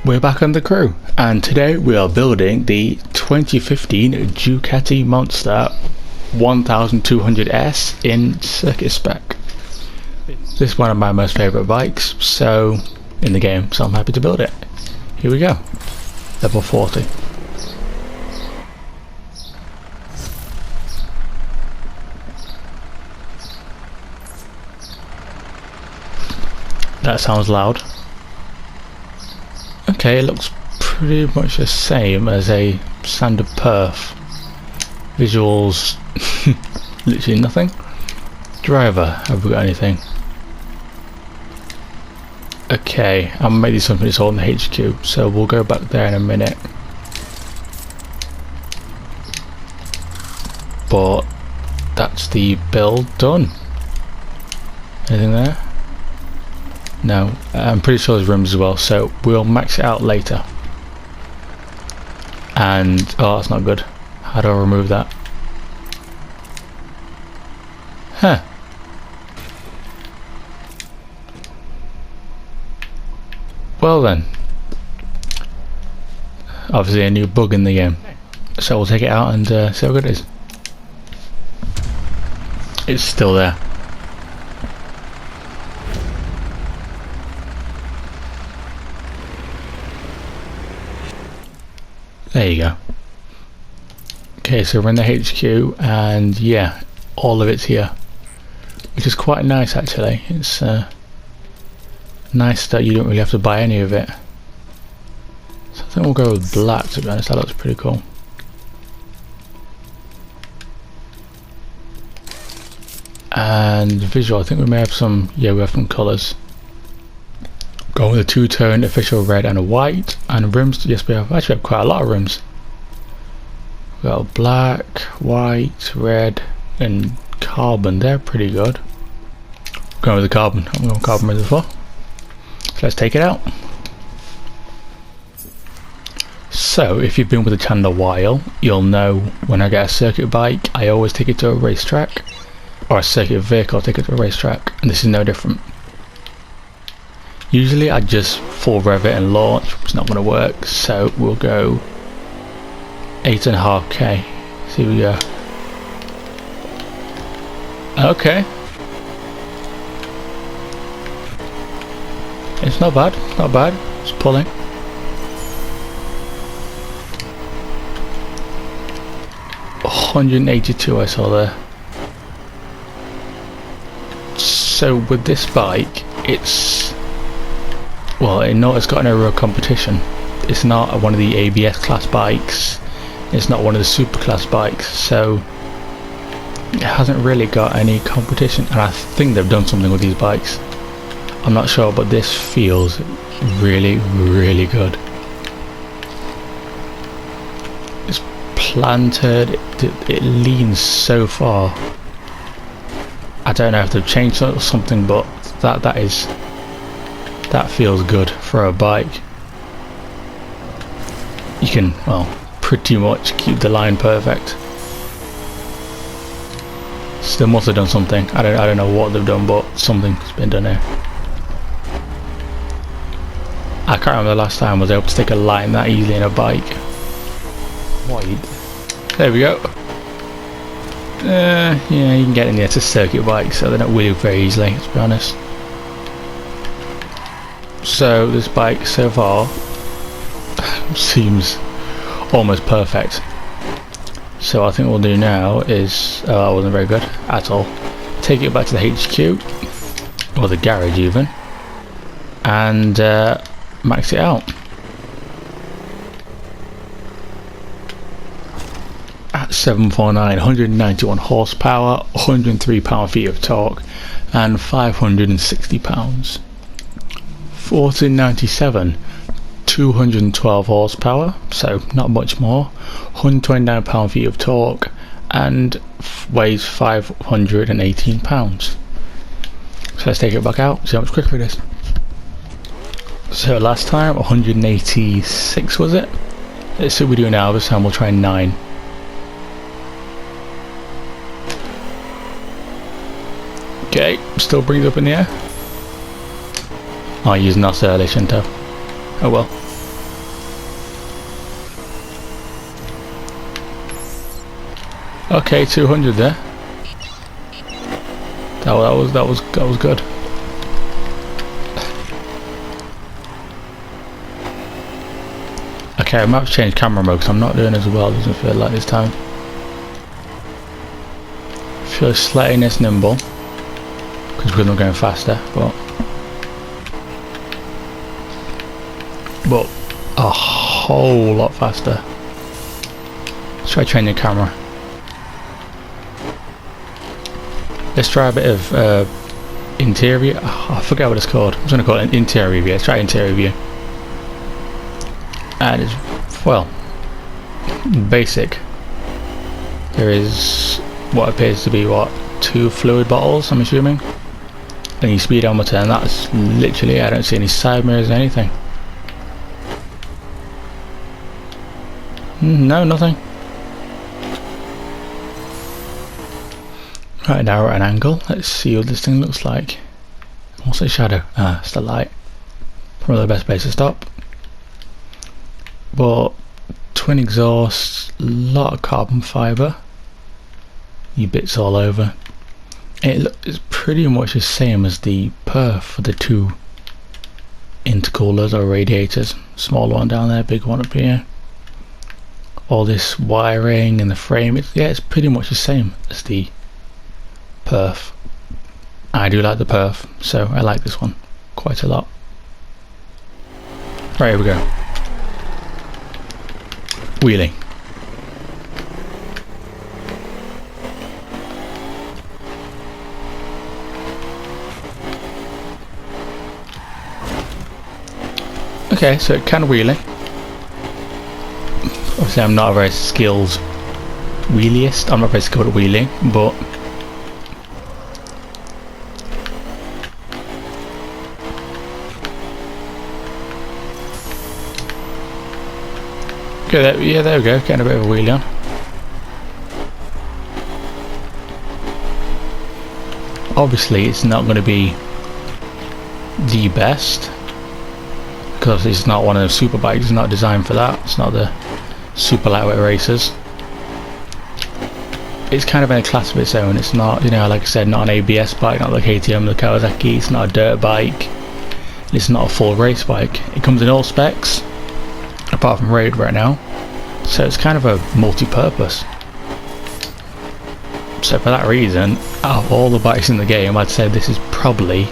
We're back on the crew, and today we are building the 2015 Ducati Monster 1200S in Circuit Spec. This is one of my most favourite bikes in the game, so I'm happy to build it. Here we go. Level 40. That sounds loud. Okay, it looks pretty much the same as a standard perf. Visuals, literally nothing. Driver, have we got anything? Okay, I'm maybe something that's all in the HQ, so we'll go back there in a minute. But that's the build done. Anything there? No, I'm pretty sure there's rooms as well, so we'll max it out later. And, oh, that's not good. How do I remove that? Huh. Well then. Obviously a new bug in the game. So we'll take it out and see how good it is. It's still there. There you go. Okay, so we're in the HQ, and yeah, all of it's here, which is quite nice actually. It's nice that you don't really have to buy any of it. So I think we'll go with black, to be honest. That looks pretty cool. And visual, I think we may have some, yeah, we have some colours. Going with a two-tone official red and a white, and rims. Yes, we have actually have quite a lot of rims. We got black, white, red, and carbon. They're pretty good. Going with the carbon. I'm going carbon rims before. So let's take it out. So if you've been with the channel a while, you'll know when I get a circuit bike, I always take it to a racetrack, or a circuit vehicle, take it to a racetrack, and this is no different. Usually I just full rev it and launch. It's not going to work, so we'll go 8.5k. See we go. Okay. It's not bad, not bad. It's pulling. $182 I saw there. So with this bike, it's it's got no real competition. It's not one of the ABS class bikes. It's not one of the super class bikes, so it hasn't really got any competition. And I think they've done something with these bikes. I'm not sure, but this feels really, really good. It's planted. It leans so far. I don't know if they've changed it or something, but that feels good for a bike. You can, well, pretty much keep the line perfect. Still must have done something. I don't know what they've done, but something's been done here. I can't remember the last time I was able to take a line that easily in a bike. Wide. There we go. Yeah, you can get in there. It's a circuit bike, so they don't wheel very easily, to be honest. So this bike so far seems almost perfect. So I think what we'll do now is, that wasn't very good at all. Take it back to the HQ, or the garage even, and max it out. At 749, 191 horsepower, 103 pound-feet of torque, and 560 pounds. 1497, 212 horsepower, so not much more, 129 pound-feet of torque, and weighs 518 pounds. So let's take it back out, see how much quicker it is. So last time 186 was it? Let's see what we do now. This time we'll try 9. Okay, still breathe up in the air. Oh, I used NOS earlier, shouldn't have. Oh well. Okay, 200 there. That was good. Okay, I might have changed camera mode because I'm not doing as well. Doesn't feel like this time. Feel slightly less nimble because we're not going faster, but a whole lot faster. Let's try changing camera. Let's try a bit of interior. Oh, I forget what it's called. I'm just going to call it an interior view. Let's try interior view. And it's, well, basic. There is what appears to be, what, 2 fluid bottles, I'm assuming. And your speedometer, and that's literally, I don't see any side mirrors or anything. No, nothing. Right, now we're at an angle. Let's see what this thing looks like. What's the shadow? Ah, it's the light. Probably the best place to stop. But twin exhausts, a lot of carbon fibre. You bits all over. It's pretty much the same as the perf for the 2 intercoolers or radiators. Small one down there, big one up here. All this wiring and the frame, it's pretty much the same as the perf. I do like the perf, so I like this one quite a lot. Right, here we go. Wheeling. Okay, so it can wheelie. Obviously I'm not a very skilled wheeliest, I'm not very skilled at wheeling, but okay, yeah, there we go, getting a bit of a wheelie on. Obviously it's not going to be the best, because it's not one of those super bikes, it's not designed for that, it's not the super lightweight racers. It's kind of in a class of its own. It's not, you know, like I said, not an ABS bike, not the KTM, the Kawasaki, it's not a dirt bike, it's not a full race bike. It comes in all specs apart from raid right now, so it's kind of a multi-purpose. So for that reason, out of all the bikes in the game, I'd say this is probably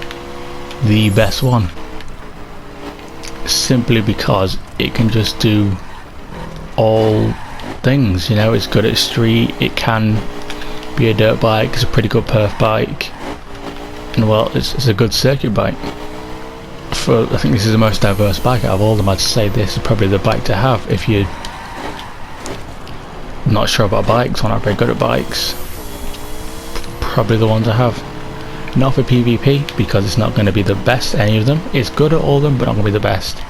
the best one, simply because it can just do all things. You know, it's good at street, it can be a dirt bike, it's a pretty good perf bike, and well, it's a good circuit bike. I think this is the most diverse bike out of all of them. I'd say this is probably the bike to have if you're not sure about bikes or not very good at bikes. Probably the one to have. Not for PvP, because it's not going to be the best at any of them. It's good at all of them, but not going to be the best.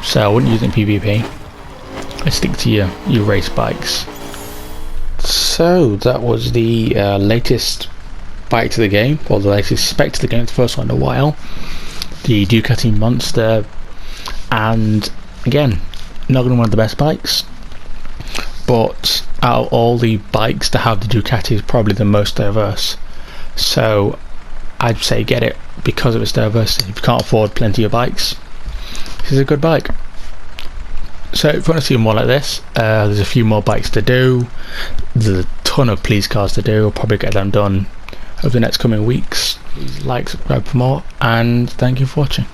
So I wouldn't use it in PvP. I stick to your race bikes. So that was the latest bike to the game, or the latest spec to the game, the first one in a while. The Ducati Monster, and again, not going to be one of the best bikes, but out of all the bikes to have, the Ducati is probably the most diverse. So I'd say get it because of its diversity. If you can't afford plenty of bikes, this is a good bike. So if you want to see more like this, there's a few more bikes to do. There's a ton of police cars to do. I'll probably get them done over the next coming weeks. Please like, subscribe for more, and thank you for watching.